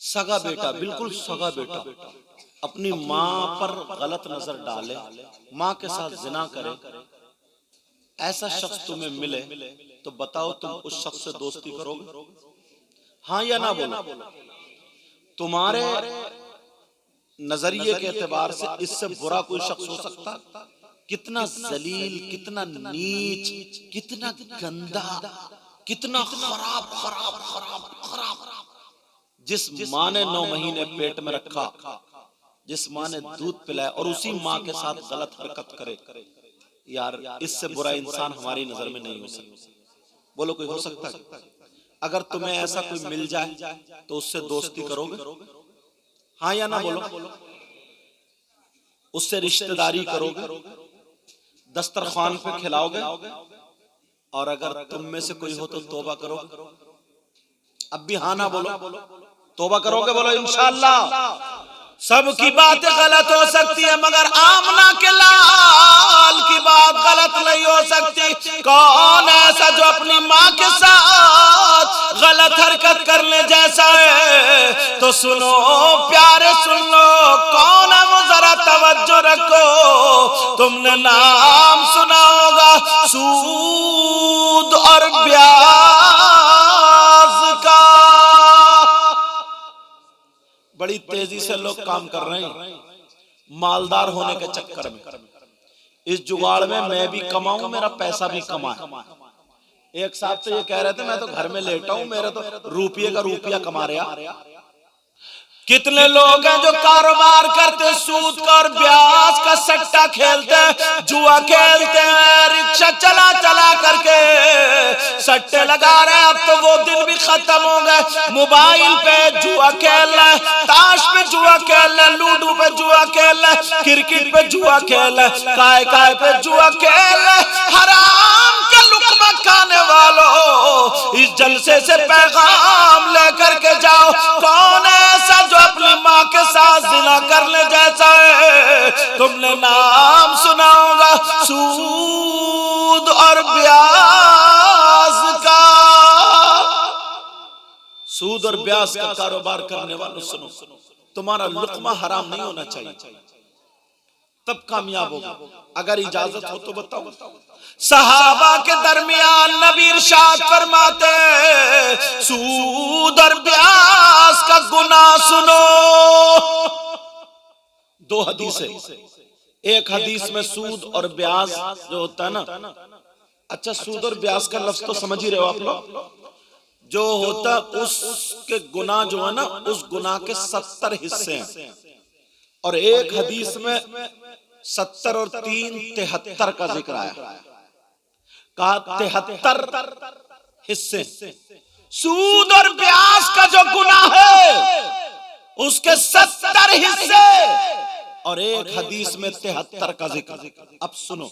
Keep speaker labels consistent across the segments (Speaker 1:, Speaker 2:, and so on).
Speaker 1: सगा बेटा, बिल्कुल सगा बेटा अपनी माँ पर गलत नजर डाले, माँ के साथ जिना करे, ऐसा शख्स तुम्हें मिले तो बताओ तुम उस शख्स से दोस्ती करोगे? हाँ या ना बोलो। तुम्हारे नजरिए के एतबार से इससे बुरा कोई शख्स हो सकता? कितना जलील, कितना नीच, कितना गंदा, कितना खराब खराब खराब खराब। जिस माँ ने 9 महीने पेट में रखा, जिस माँ ने दूध पिलाया और उसी माँ के साथ गलत हरकत करे, यार इससे बुरा इंसान हमारी नजर में नहीं हो सकता। बोलो कोई हो सकता है? अगर तुम्हें ऐसा कोई मिल जाए तो उससे दोस्ती करोगे? हाँ या ना बोलो। उससे रिश्तेदारी करोगे? दस्तरखान पे खिलाओगे? और अगर तुम में से कोई हो तो तौबा करोगे? अब भी हाँ ना बोलो। तौबा करोगे? बोलो इंशाअल्लाह। सबकी बातें गलत हो सकती है मगर आमना के लाल की बात गलत नहीं हो सकती। कौन ऐसा जो अपनी माँ के साथ गलत हरकत करने जैसा है? तो सुनो प्यारे, सुन लो कौन है वो, जरा तवज्जो रखो। तुमने नाम सुना होगा सूद और ब्याज का। बड़ी तेजी से लोग काम कर रहे हैं मालदार होने के चक्कर में। इस जुगाड़ में मैं भी कमाऊं, मेरा पैसा भी कमाए। एक साहब तो ये कह रहे थे मैं तो घर में लेटा हूं, मेरा तो रुपये का रुपया कमा रहा। कितने लोग हैं जो कारोबार करते, सूद का और ब्याज का सट्टा खेलते, जुआ खेलते हैं, रिक्शा चला चला करके सट्टे लगा रहे हैं। अब तो वो दिन भी खत्म हो गए। मोबाइल पे जुआ खेल रहे, ताश पे जुआ खेल रहे, लूडो पे जुआ खेल रहे, क्रिकेट पे जुआ खेल रहे, काय काय पे जुआ खेल रहे। हराम का लुक्मा खाने वालों, इस जलसे से पैगाम लेकर के जाओ। कौन ऐसा जो अपनी माँ के साथ जिना करने जैसा है? तुमने नाम सुना होगा सूद और ब्याज का। सूद और ब्याज का कारोबार करने वालों सुनो, तुम्हारा लुक्मा हराम नहीं होना चाहिए, तब कामयाब होगा। अगर इजाजत हो तो बताओ। सहाबा के दरमियान नबी इरशाद फरमाते सूद और ब्याज का गुनाह सुनो। 2 हदीस है। एक हदीस में सूद और ब्याज जो होता है ना, अच्छा सूद और ब्याज का लफ्ज तो समझ ही रहे हो आप लोग। जो होता उसके गुनाह जो है ना, उस गुनाह के 70 हिस्से हैं। और एक हदीस में 70 और 3 73 का जिक्र आया। कहा 73 हिस्से। सूद और ब्याज का जो गुनाह है उसके 70 हिस्से और एक हदीस में 73 का जिक्र। अब सुनो,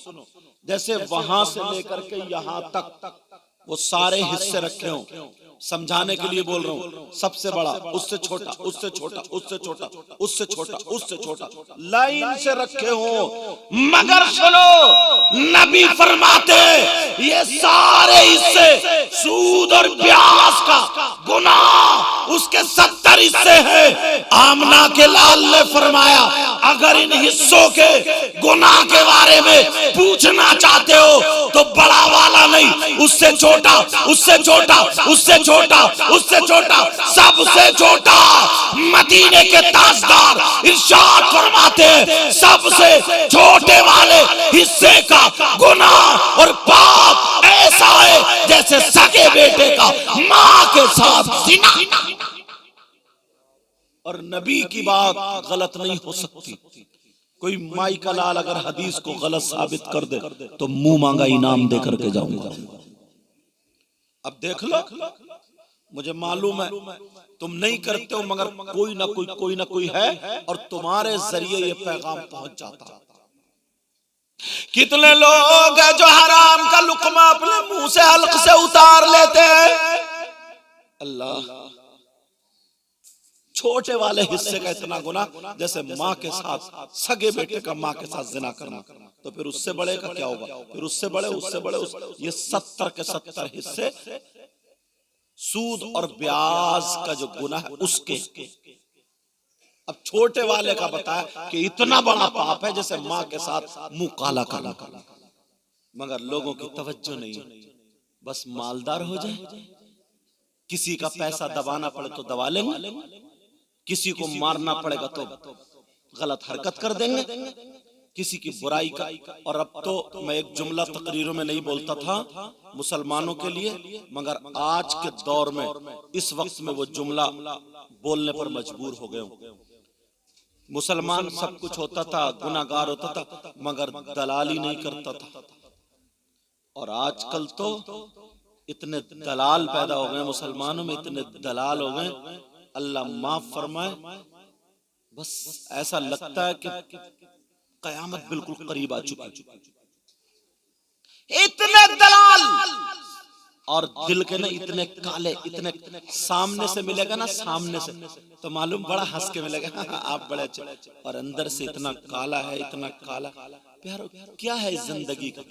Speaker 1: जैसे वहां से लेकर के यहां तक वो सारे हिस्से रखे हों, समझाने के लिए बोल रहा हूं। सबसे बड़ा, उससे छोटा, उससे छोटा, उससे छोटा, उससे छोटा, उससे छोटा, लाइन से रखे हो। मगर सुनो, नबी फरमाते ये सारे हिस्से सूद और ब्याज का गुनाह उसके 70 हिस्से हैं। आमना के लाल ने फरमाया अगर इन हिस्सों के गुनाह के बारे में पूछना चाहते हो तो बड़ा वाला नहीं, उससे छोटा, उससे छोटा, उससे छोटा, उससे छोटा, सबसे छोटा। मदीने के ताजदार इरशाद फरमाते सबसे छोटे वाले हिस्से का गुनाह और पाप ऐसा है जैसे सगे बेटे का मां के साथ जिना। और नबी की बात गलत नहीं हो सकती। कोई माई का लाल अगर हदीस को गलत साबित कर दे तो मुंह मांगा इनाम दे करके जाऊंगा। अब देख लो, मुझे मालूम है तुम नहीं करते हो मगर कोई ना कोई है और तुम्हारे जरिए ये पैगाम पहुंच जाता है। कितने लोग हैं जो हराम का लुक्मा अपने मुंह से हल्क से उतार लेते हैं। अल्लाह, छोटे वाले हिस्से का इतना गुनाह जैसे माँ के साथ, सगे बेटे का माँ के साथ जिना करना, तो फिर उससे बड़े का क्या होगा? फिर उससे बड़े, उससे बड़े, ये 70 के 70 हिस्से सूद और ब्याज का जो गुनाह है उसके। अब छोटे वाले का बताया कि इतना बड़ा पाप है जैसे माँ के साथ मुंह काला करना, मगर लोगों की तवज्जो नहीं, बस मालदार हो जाए, किसी का पैसा दबाना पड़े तो दबा लेंगे, किसी को मारना पड़ेगा तो गलत हरकत कर देंगे, किसी की बुराई का। और अब तो मैं एक जुमला तकरीरों में नहीं बोलता था मुसलमानों के लिए, मगर आज के दौर में इस वक्त में वो जुमला बोलने पर मजबूर हो गए हूं। मुसलमान सब कुछ होता था, गुनाहगार होता था, मगर दलाली नहीं करता था। और आजकल तो इतने दलाल पैदा हो गए मुसलमानों में, इतने दलाल हो गए, अल्लाह माफ फरमाए। बस ऐसा लगता है कि कयामत बिल्कुल करीब आ चुकी, इतने दलाल। और दिल के ना इतने काले, इतने सामने से मिलेगा ना, सामने से तो मालूम बड़ा हंस के मिलेगा आप बड़े अच्छे, और अंदर से इतना काला है, इतना काला। प्यारो क्या है इस जिंदगी का?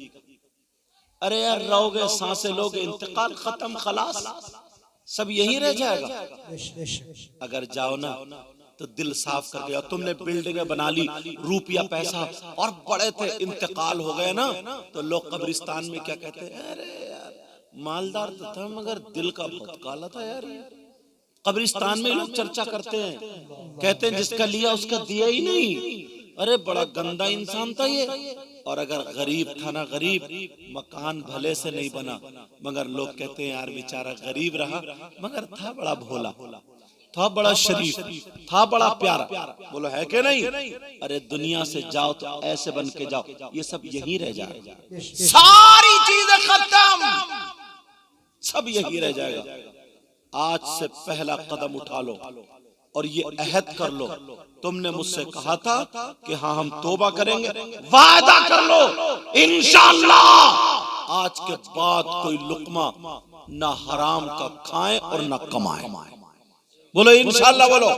Speaker 1: अरे यार रहोगे, सांसें लोगे, इंतकाल खत्म, खलास, सब यही रह जाएगा। अगर जाओ ना तो दिल साफ कर गया। तुमने बिल्डिंगें बना ली, रुपया पैसा और बड़े थे, इंतकाल हो गए ना तो लोग कब्रिस्तान में क्या कहते हैं, अरे यार मालदार तो था मगर दिल का बहुत काला था यार। कब्रिस्तान में लोग चर्चा करते हैं, कहते हैं जिसका लिया उसका दिया ही नहीं, अरे बड़ा गंदा इंसान था ये। और अगर गरीब था ना, गरीब, मकान भले से नहीं बना, मगर लोग कहते हैं यार बेचारा गरीब रहा मगर था बड़ा भोला, था बड़ा शरीफ, था बड़ा प्यारा। बोलो है कि नहीं? अरे दुनिया से जाओ तो ऐसे बन के जाओ, ये सब यही रह जाएगा, सारी चीजें खत्म, सब यही रह जाएगा। आज से पहला कदम उठा लो और ये अहद कर लो, तुमने मुझसे कहा था कि हाँ हम तौबा करेंगे, वादा कर लो इंशाअल्लाह आज के बाद कोई लुकमा ना हराम का खाएं और ना कमाएं। बोलो इंशाअल्लाह, बोलो।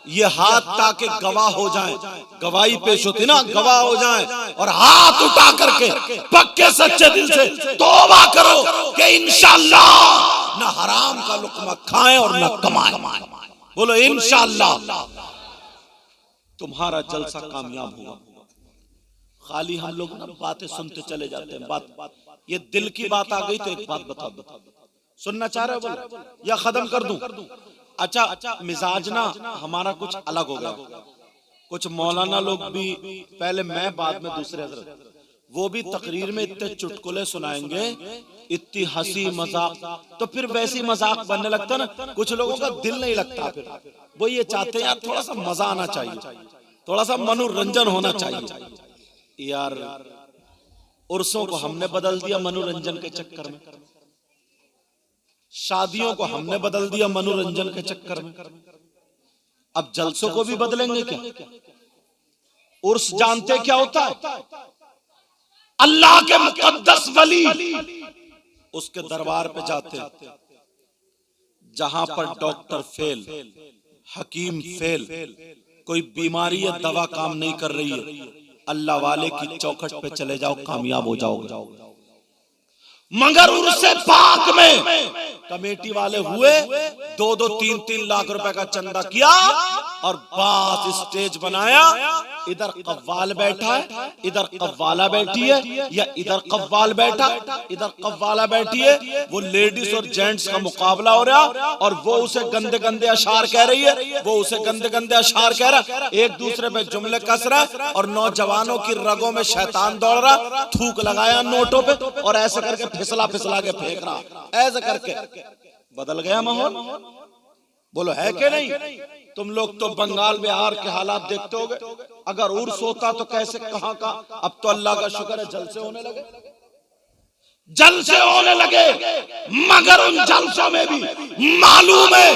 Speaker 1: ये हाथ ताकि गवाह हो जाएं, गवाही पेश होती ना, गवाह हो जाएं, और हाथ उठा करके पक्के सच्चे दिल से तौबा करो कि इंशाअल्लाह ना हराम का लुकमा खाएं और ना कमाएं। बोलो इंशाअल्लाह तुम्हारा जलसा कामयाब होगा। खाली हम लोग ना बातें सुनते चले जाते हैं, बात ये दिल की बात आ गई तो एक बात बता दो, सुनना चाह रहे हो बोलो या खत्म कर दूं? अच्छा मिजाज ना हमारा कुछ अलग हो गया, कुछ मौलाना लोग भी, पहले मैं बाद में दूसरे हजरत, वो भी तकरीर में इतने चुटकुले सुनाएंगे, इतनी हंसी मजाक, तो फिर वैसी मजाक बनने लगता ना, कुछ लोगों का दिल नहीं लगता, फिर वो ये चाहते हैं यार थोड़ा सा मजा आना चाहिए, थोड़ा सा मनोरंजन होना चाहिए। यार उर्सों को हमने बदल दिया मनोरंजन के चक्कर में, शादियों को हमने बदल दिया मनोरंजन के चक्कर में, अब जलसों को भी बदलेंगे क्या? उर्स जानते क्या होता है? अल्लाह के मुकद्दस वली उसके दरबार पे जाते हैं, जहां पर डॉक्टर फेल, हकीम फेल, कोई बीमारी या दवा काम नहीं कर रही है, अल्लाह वाले की चौखट पे चले जाओ, कामयाब हो जाओगे। मगर उनसे पाक में कमेटी वाले हुए, 2-2, 3-3 लाख रुपए का चंदा किया और बात स्टेज बनाया, इधर कव्वाल बैठा है, इधर कव्वाला बैठी है, या इधर कव्वाल बैठा, इधर कव्वाला बैठी है, वो लेडीज और जेंट्स का मुकाबला हो रहा, और वो उसे गंदे गंदे अशार कह रही है, वो उसे गंदे गंदे अशार कह रहा, एक दूसरे पे जुमले कस रहा, और नौजवानों की रगों में शैतान दौड़ रहा, थूक लगाया नोटों पे और ऐसे करके फिसला फिसला के फेंक रहा, ऐसे करके बदल गया माहौल। बोलो है कि नहीं? तुम लोग तो बंगाल बिहार के हालात देखते होगे, अगर उर्स होता तो कैसे कहां का, अब तो अल्लाह का शुक्र है जलसे होने लगे, जलसे होने लगे, मगर उन जलसों में भी मालूम है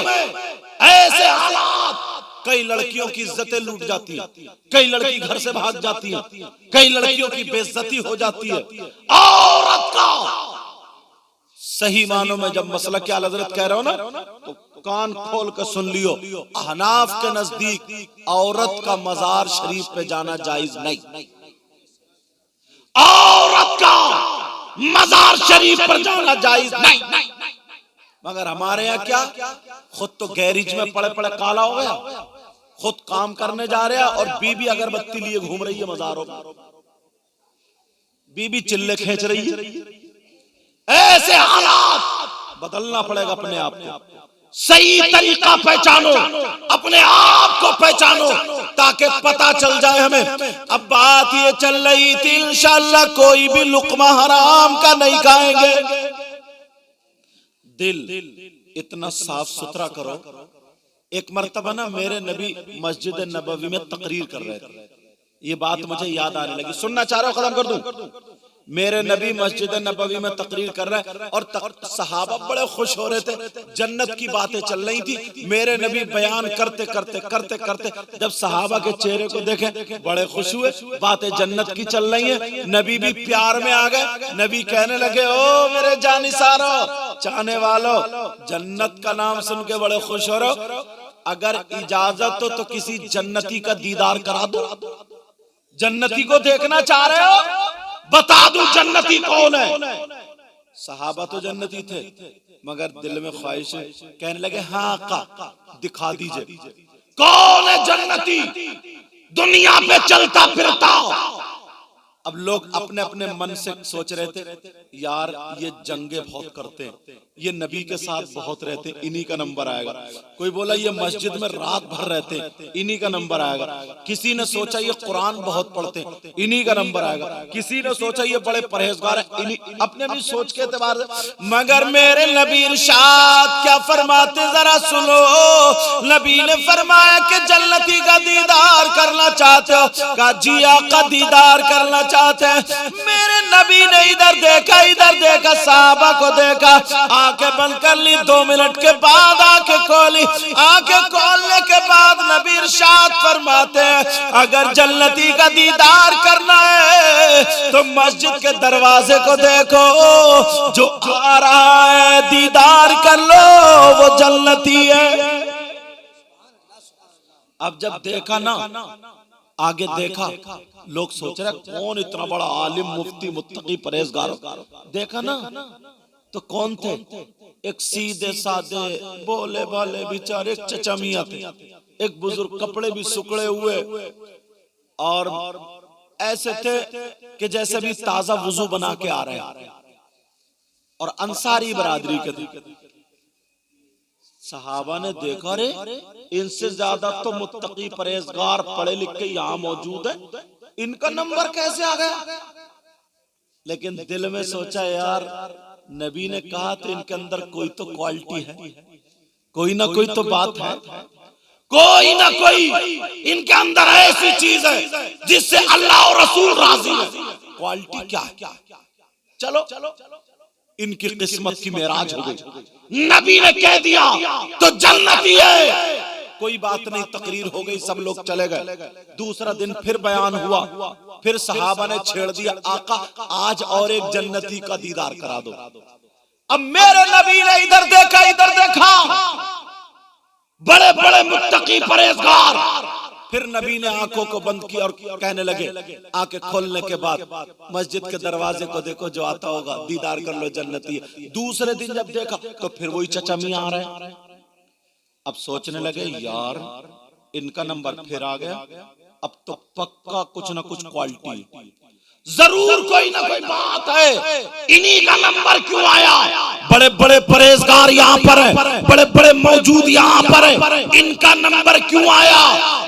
Speaker 1: ऐसे हालात, कई लड़कियों की इज्जतें लूट जाती है, कई लड़की घर से भाग जाती है, कई लड़कियों की बेइज्जती हो जाती है। औरत का सही मानों में जब मसला क्या हजरत कह रहे हो ना, तो कान खोल कर सुन लियो, अहनाफ के नजदीक औरत का मजार शरीफ पे जाना जायज नहीं, औरत का मजार शरीफ पर जाना जायज नहीं। मगर हमारे यहाँ क्या, खुद तो गैरेज में पड़े पड़े काला हो गया, खुद काम करने जा रहा है और बीबी अगरबत्ती लिए घूम रही है मज़ारों में, बीबी चिल्ले खींच रही है। ऐसे हालात बदलना पड़ेगा अपने आप को। सही तरीका पहचानो, अपने आप को पहचानो ताकि पता चल जाए हमें। अब बात ये चल रही थी इंशाअल्लाह कोई भी लुक्मा हराम का नहीं खाएंगे। दिल इतना साफ सुथरा करो। एक मर्तबा ना मेरे नबी मस्जिद नबवी में तकरीर कर रहे थे, ये बात मुझे याद आने लगी, सुनना चाह रहा हूं, खत्म कर दूं। मेरे नबी मस्जिद नबवी में तकरीर कर रहे हैं और सहाबा बड़े खुश हो रहे थे, जन्नत की बातें चल रही थी। मेरे नबी बयान करते करते करते करते जब सहाबा के चेहरे को देखे बड़े खुश हुए, बातें जन्नत की चल रही हैं। नबी भी प्यार में आ गए। नबी कहने लगे, ओ मेरे जानिसारो, चाहने वालों, जन्नत का नाम सुन के बड़े खुश हो रहे हो, अगर इजाजत हो तो किसी जन्नती का दीदार करा दो। जन्नती को देखना चाह रहे हो, बता दूं जन्नती कौन है। सहाबा तो जन्नती थे मगर दिल में ख्वाहिश है, कहने लगे हाँ का दिखा दीजिए कौन है जन्नती दुनिया पे चलता फिरता। अब लोग अपने अपने मन से सोच रहे थे, यार ये जंगे बहुत करते हैं, ये नबी के साथ बहुत रहते हैं, इन्हीं का नंबर आएगा। कोई बोला ये मस्जिद में रात भर रहते हैं, इन्हीं का नंबर आएगा। किसी ने सोचा ये कुरान बहुत पढ़ते हैं, इन्हीं का नंबर आएगा। किसी ने सोचा ये बड़े परहेजगार हैं, इन्हीं, अपने भी सोच के एतबार से। मगर मेरे नबी इरशाद क्या फरमाते जरा सुनो। नबी ने फरमाया कि जन्नती का दीदार करना चाहते हो, का जी आका दीदार करना चाहते हैं। मेरे नबी ने इधर देखा, साहबा को देखा, आंखें बंद कर ली। 2 मिनट के बाद आंखें खोली। आंखें खोलने के बाद नबी इरशाद फरमाते हैं, अगर जन्नती का दीदार करना है तो मस्जिद के दरवाजे को देखो, जो आ रहा है दीदार कर लो, वो जन्नती है। अब जब देखा ना, आगे देखा, लोग सोच रहे कौन इतना बड़ा आलिम, मुफ्ती, मुत्तकी, परहेजगार। देखा ना तो कौन थे? एक सीधे साधे बोले भाले बेचारे चचा मियां थे। एक बुजुर्ग, कपड़े भी सुकड़े हुए और ऐसे थे कि जैसे भी ताजा वुजू बना के आ रहे हैं, और अंसारी बरादरी के थे। सहाबा ने देखा, रे इनसे ज्यादा तो मुत्तकी परहेजगार पढ़े लिखे यहाँ मौजूद है, इनका नंबर कैसे आ गया? लेकिन दिल में सोचा, यार नबी ने कहा तो इनके अंदर कोई तो क्वालिटी है, कोई ना कोई तो बात है, कोई ना कोई इनके अंदर ऐसी चीज है जिससे अल्लाह और रसूल राजी है। क्वालिटी क्या है? चलो इनकी किस्मत की मेराज हो गई। नबी ने कह दिया तो जन्नती है। कोई बात नहीं, तकरीर हो गई, सब लोग चले गए। दूसरा दिन फिर बयान हुआ, फिर सहाबा ने छेड़ दिया, आका आज और एक जन्नती का दीदार करा दो। अब मेरे नबी ने इधर देखा, बड़े बड़े मुत्तकी परहेजगार। फिर नबी ने आंखों को बंद किया और कहने लगे, आंखें खोलने के बाद मस्जिद के दरवाजे को देखो, जो आता होगा दीदार कर लो, जन्नती है। दूसरे दिन जब देखा तो फिर वही चचा मियां आ रहे हैं। अब सोचने लगे, यार इनका नंबर फिर आ गया, अब तो पक्का कुछ ना कुछ क्वालिटी, जरूर कोई ना कोई बात है, इन्हीं का नंबर क्यों आया? बड़े बड़े परहेजगार यहाँ पर है, बड़े बड़े मौजूद यहाँ पर है, इनका नंबर क्यों आया?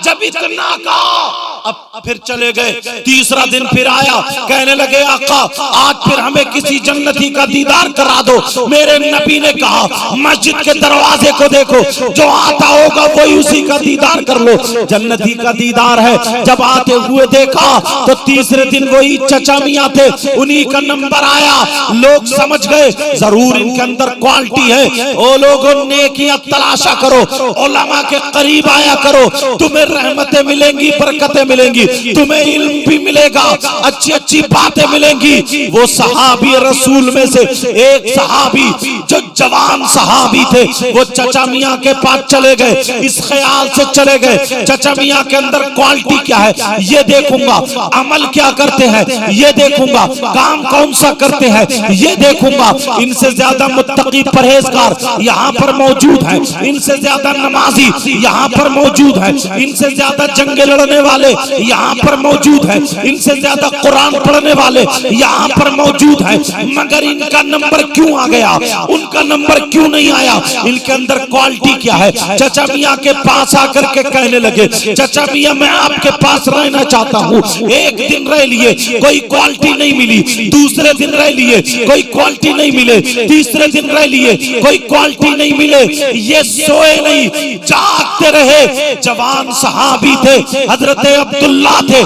Speaker 1: जब इतना कहा, अब फिर चले गए। तीसरा दिन फिर आया, कहने लगे, आका आज फिर हमें किसी जन्नती का दीदार करा दो। मेरे नबी ने कहा, मस्जिद के दरवाजे को देखो, जो आता होगा वही उसी का दीदार कर लो, जन्नती का दीदार है। जब आते हुए देखा तो तीसरे दिन वही चचा मियां थे, उन्हीं का नंबर आया। लोग समझ गए जरूर इनके अंदर क्वालिटी है। ओ लोगों, नेकियां तलाशा करो, उलमा के करीब आया करो, तुम्हें रहमतें मिलेंगी, बरकतें मिलेंगी, तुम्हें इल्म भी मिलेगा, अच्छी अच्छी बातें मिलेंगी। वो सहाबी रसूल में से एक सहाबी जो जवान सहाबी थे, वो चचा मियां के पास चले गए, इस ख्याल से चले गए चचा मियां के अंदर क्वालिटी क्या है ये देखूंगा, अमल क्या करते हैं ये देखूंगा, काम कौन सा करते हैं ये देखूंगा। इनसे ज्यादा मुत्तकी परहेजगार यहाँ पर मौजूद है, इनसे ज्यादा नमाजी यहाँ पर मौजूद है, इनसे ज्यादा जंगे लड़ने वाले यहाँ पर मौजूद है, इनसे ज्यादा कुरान पढ़ने वाले यहाँ पर मौजूद है। मगर इनका नंबर क्यों आ गया, उनका नंबर क्यों नहीं आया? इनके अंदर क्वालिटी क्या है? चचा मियां के पास आकर के कहने लगे, चचा मियां मैं आपके पास रहना चाहता हूँ। एक दिन रह लिए, कोई क्वालिटी नहीं मिली, दूसरे दिन रह लिए, कोई क्वालिटी नहीं मिले, तीसरे दिन रह लिए, कोई क्वालिटी नहीं मिले। ये सोए नहीं, जागते रहे। जवान सहाबी थे, हजरत अब्दुल्ला थे,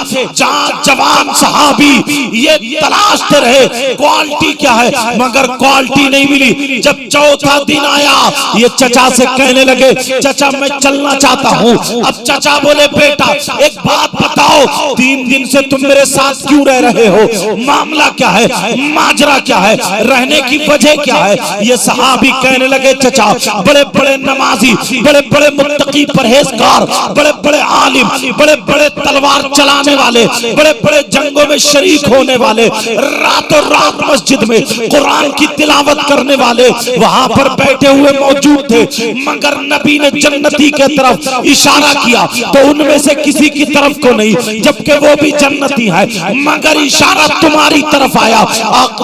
Speaker 1: जवान सहाबी, ये तलाशते रहे क्वालिटी क्या है, मगर क्वालिटी नहीं मिली। जब चौथा दिन आया, ये चचा से कहने लगे, चचा मैं चलना चाहता हूँ। अब चचा बोले, बेटा एक बात बताओ, 3 दिन से तुम मेरे साथ क्यों रह रहे हो, मामला क्या है, माजरा क्या है, रहने की वजह क्या है? ये सहाबी कहने लगे, चचा बड़े बड़े नमाजी, बड़े बड़े मुत्तकी परहेजगार, बड़े बड़े आलिम, बड़े बड़े तलवार चलाने वाले, बड़े बड़े जंगों में शरीक होने वाले, रातों रात मस्जिद में कुरान की तिलावत करने वाले वहां पर बैठे हुए मौजूद थे। मगर नबी ने जन्नती के तरफ इशारा किया तो उनमें से किसी की तरफ को नहीं, जबकि वो भी जन्नती है। मगर इशारा तुम्हारी तरफ आया,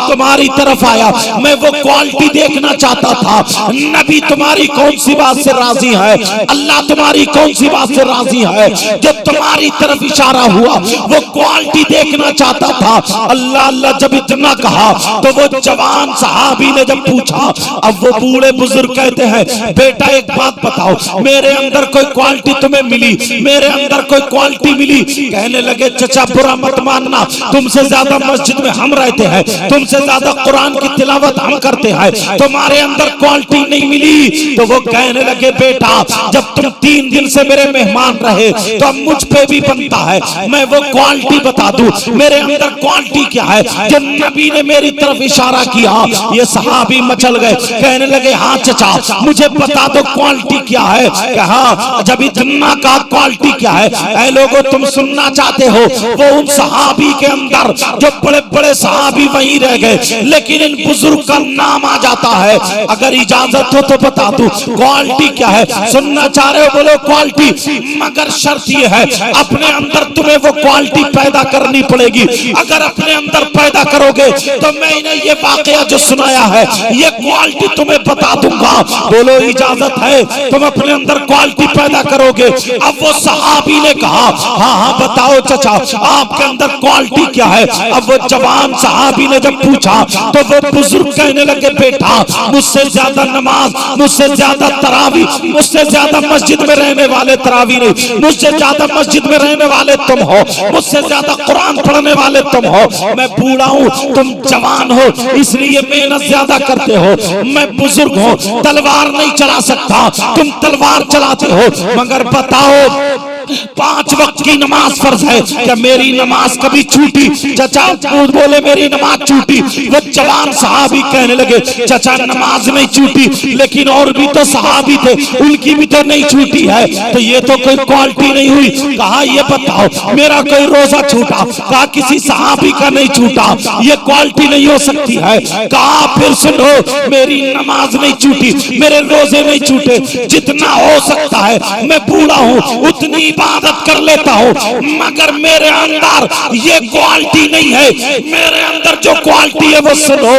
Speaker 1: तुम्हारी तरफ आया। मैं वो क्वालिटी देखना चाहता था। नबी तुम्हारी कौन सी बात से राजी है, अल्लाह तुम्हारी कौन सी बात से राजी है, जो तुम्हारी तरफ इशारा हुआ वो क्वालिटी देखना चाहता था। अल्लाह अल्लाह जब इतना कहा तो वो जवान सहाबी ने जब पूछा, अब वो बूढ़े बुजुर्ग कहते हैं, बेटा एक बात बताओ, मेरे अंदर कोई क्वालिटी तुम्हें मिली, मेरे अंदर कोई क्वालिटी मिली? कहने लगे, चचा बुरा मत मानना, तुमसे ज्यादा मस्जिद में हम रहते हैं, तुमसे ज्यादा कुरान की तिलावत हम करते हैं, तुम्हारे अंदर क्वालिटी नहीं मिली। तो वो कहने लगे, बेटा जब तुम 3 दिन से मेरे मेहमान रहे तो अब मुझ पे भी बनता है मैं वो क्वालिटी बता दूं, मेरे अंदर क्वालिटी क्या है जो नबी ने मेरी तरफ इशारा किया। ये सहाबी मचल गए, कहने लगे, हाँ चचा मुझे बता दो क्वालिटी क्या है। कहा, जब इतना का क्वालिटी क्या है? ऐ लोगों तुम सुनना चाहते हो, वो उन सहाबी के अंदर जो बड़े बड़े सहाबी वहीं रह गए, लेकिन इन बुजुर्ग का नाम आ जाता है। अगर इजाजत हो तो बता दूं क्वालिटी क्या है। सुनना चाह रहे हो, बोलो क्वालिटी, मगर शर्त ये है अपने अंदर तुम्हें वो क्वालिटी पैदा करनी पड़ेगी। अगर अपने अंदर पैदा करोगे तो मैं इन्हें ये वाकया जो सुनाया है ये क्वालिटी तुम्हें बता दूंगा। बोलो इजाजत है, तुम अपने अंदर क्वालिटी पैदा करोगे। अब वो सहाबी ने कहा, हाँ हाँ बताओ चचा आपके अंदर क्वालिटी क्या है। अब वो जवान सहाबी ने जब पूछा तो वो बुजुर्ग कहने लगे, बेटा मुझसे ज्यादा नमाज, मुझसे ज्यादा तरावी, मुझसे ज्यादा मस्जिद में रहने वाले तरावी नहीं, मुझसे ज्यादा मस्जिद में रहने वाले तुम हो, मुझसे ज्यादा कुरान पढ़ने वाले तुम हो। मैं बूढ़ा हूँ, तुम जवान हो, इसलिए मेहनत ज्यादा करते हो। मैं बुजुर्ग हूँ, तलवार नहीं चला सकता, तुम तलवार चलाते हो। मगर बताओ 5 वक्त की नमाज फर्ज है, क्या मेरी नमाज कभी छूटी? चचा बोले, मेरी नमाज छूटी। वो जवान सहाबी कहने लगे, चचा नमाज नहीं छूटी, लेकिन और भी तो सहाबी थे, उनकी भी तो नहीं छूटी है, तो ये तो कोई क्वालिटी नहीं हुई। कहा, ये बताओ मेरा कोई रोजा छूटा? कहा, किसी सहाबी का नहीं छूटा, ये क्वालिटी नहीं हो सकती है। कहा, फिर सुनो, मेरी नमाज नहीं छूटी, मेरे रोजे नहीं छूटे, जितना हो सकता है मैं बूढ़ा हूँ उतनी इबादत कर लेता हूँ, मगर मेरे अंदर ये क्वालिटी नहीं है। मेरे अंदर जो क्वालिटी है वो सुनो।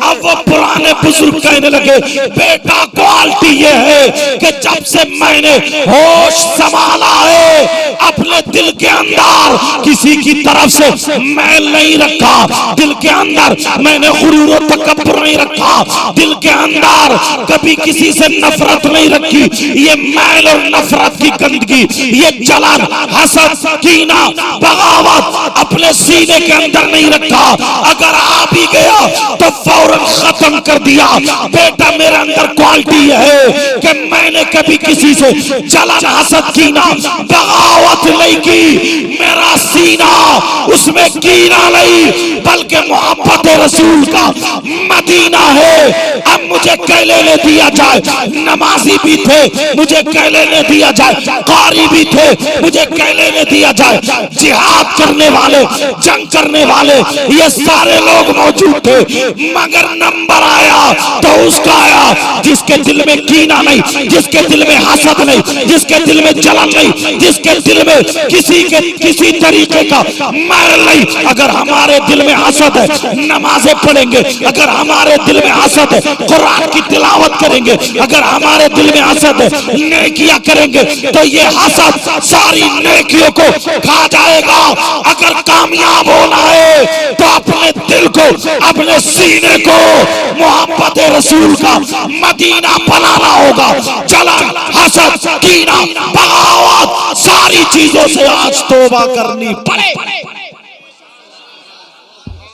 Speaker 1: अब वो पुराने बुजुर्ग कहने लगे, बेटा क्वालिटी ये है कि जब से मैंने होश संभाला है अपने दिल के अंदर किसी की तरफ से मैल नहीं रखा, दिल के अंदर मैंने गुरूर और तकब्बुर नहीं रखा, दिल के अंदर कभी किसी से नफरत नहीं रखी। ये मैल और नफरत की गंदगी, ये जलन, हसद, कीना, बगावत अपने सीने के अंदर नहीं रखा। अगर आ भी गया तो फौरन खत्म कर दिया। बेटा मेरे अंदर क्वालिटी है कि मैंने कभी किसी से जलन, हसद, कीना, बगावत नहीं नहीं की, मेरा सीना उसमें कीना नहीं, बल्कि मोहब्बत रसूल का मदीना है। अब मुझे कह लेने दिया जाए, नमाजी भी थे मुझे कह लेने दिया जाए, कारी भी थे मुझे कह लेने दिया जाए, जिहाद करने वाले, जंग करने वाले, ये सारे लोग मौजूद थे, मगर नंबर आया तो उसका आया जिसके दिल में कीना नहीं, जिसके दिल में हसद नहीं, जिसके दिल में जलन नहीं, जिसके दिल में किसी तरीके का मैल नहीं। अगर हमारे दिल में हसद है, नमाजें पढ़ेंगे, अगर हमारे दिल में हसद है, कुरान की तिलावत करेंगे, अगर हमारे दिल में हसद है, नेकियां करेंगे, तो ये हसद सारी नेकियों को खा जाएगा। अगर कामयाब होना है तो अपने दिल को, अपने सीने को मोहब्बत रसूल का मदीना बनाना होगा। जलन, हसद, कीना, बगावत, सारी चीजों से आज तौबा करनी पड़े।